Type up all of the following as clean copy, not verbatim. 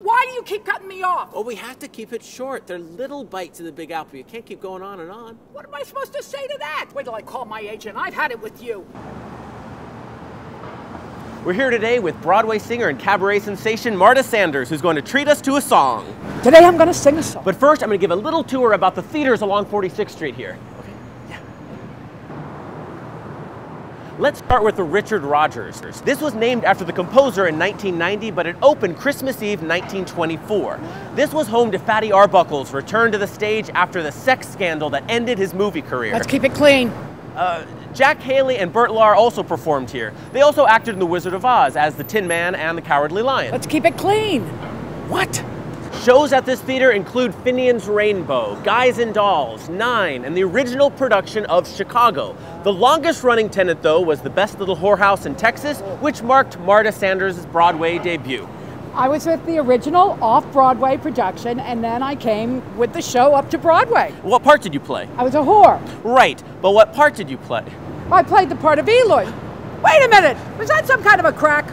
Why do you keep cutting me off? Well, we have to keep it short. They're little bites of the Big Apple. You can't keep going on and on. What am I supposed to say to that? Wait till I call my agent. I've had it with you. We're here today with Broadway singer and cabaret sensation Marta Sanders, who's going to treat us to a song. Today I'm going to sing a song. But first, I'm going to give a little tour about the theaters along 46th Street here. Okay? Yeah. Let's start with the Richard Rodgers. This was named after the composer in 1990, but it opened Christmas Eve 1924. This was home to Fatty Arbuckle's return to the stage after the sex scandal that ended his movie career. Let's keep it clean. Jack Haley and Burt Lahr also performed here. They also acted in The Wizard of Oz as the Tin Man and the Cowardly Lion. Let's keep it clean. What? Shows at this theater include Finian's Rainbow, Guys and Dolls, Nine, and the original production of Chicago. The longest running tenant, though, was The Best Little Whorehouse in Texas, which marked Marta Sanders' Broadway debut. I was with the original off-Broadway production, and then I came with the show up to Broadway. What part did you play? I was a whore. Right, but what part did you play? I played the part of Eloy. Wait a minute, was that some kind of a crack?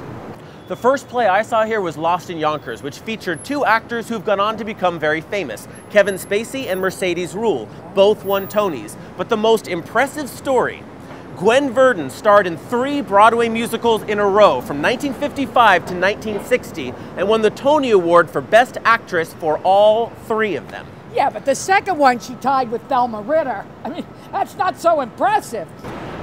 The first play I saw here was Lost in Yonkers, which featured two actors who've gone on to become very famous, Kevin Spacey and Mercedes Ruehl. Both won Tonys. But the most impressive story, Gwen Verdon starred in 3 Broadway musicals in a row from 1955 to 1960 and won the Tony Award for Best Actress for all 3 of them. Yeah, but the second one she tied with Thelma Ritter. I mean, that's not so impressive.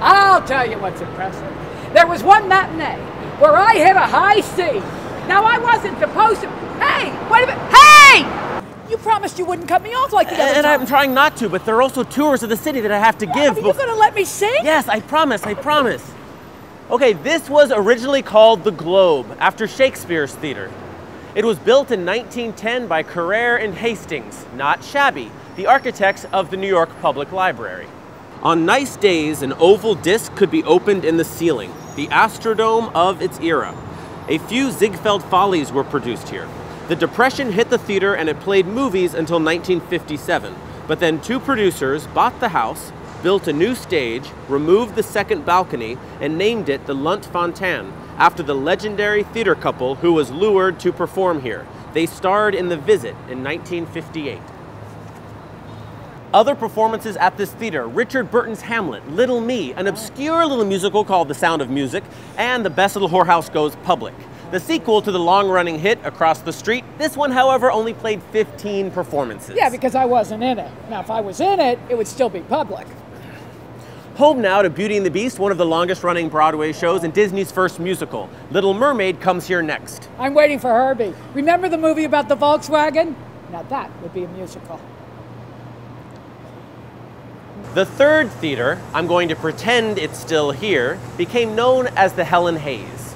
I'll tell you what's impressive. There was one matinee where I hit a high C. Now, I wasn't supposed to... Hey, wait a minute. Hey! You promised you wouldn't cut me off like the other time. And I'm trying not to, but there are also tours of the city that I have to give. Are you going to let me sing? Yes, I promise, I promise. Okay, this was originally called the Globe, after Shakespeare's theater. It was built in 1910 by Carrere and Hastings, not shabby, the architects of the New York Public Library. On nice days, an oval disc could be opened in the ceiling, the Astrodome of its era. A few Ziegfeld Follies were produced here. The Depression hit the theater and it played movies until 1957, but then 2 producers bought the house, built a new stage, removed the second balcony, and named it the Lunt Fontanne, after the legendary theater couple who was lured to perform here. They starred in The Visit in 1958. Other performances at this theater, Richard Burton's Hamlet, Little Me, an obscure little musical called The Sound of Music, and The Best Little Whorehouse Goes Public. The sequel to the long-running hit Across the Street, this one, however, only played 15 performances. Yeah, because I wasn't in it. Now, if I was in it, it would still be public. Home now to Beauty and the Beast, one of the longest-running Broadway shows and Disney's first musical. Little Mermaid comes here next. I'm waiting for Herbie. Remember the movie about the Volkswagen? Now that would be a musical. The third theater, I'm going to pretend it's still here, became known as the Helen Hayes.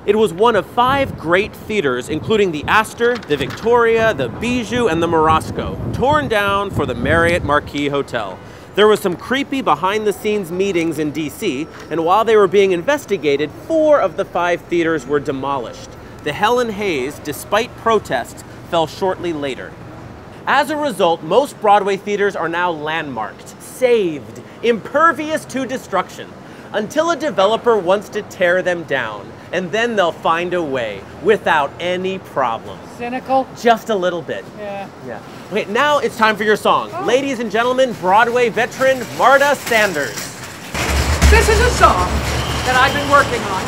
It was one of 5 great theaters, including the Astor, the Victoria, the Bijou, and the Morosco, torn down for the Marriott Marquis Hotel. There was some creepy behind-the-scenes meetings in DC, and while they were being investigated, 4 of the 5 theaters were demolished. The Helen Hayes, despite protests, fell shortly later. As a result, most Broadway theaters are now landmarked, saved, impervious to destruction, until a developer wants to tear them down, and then they'll find a way without any problem. Cynical? Just a little bit. Yeah. Okay, now it's time for your song. Oh. Ladies and gentlemen, Broadway veteran Marta Sanders. This is a song that I've been working on,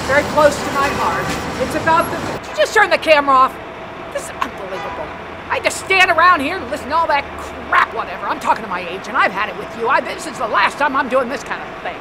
very close to my heart. It's about the... Did you just turn the camera off? This is unbelievable. I had to stand around here and listen to all that crap, whatever. I'm talking to my agent. I've had it with you. This is the last time I'm doing this kind of thing.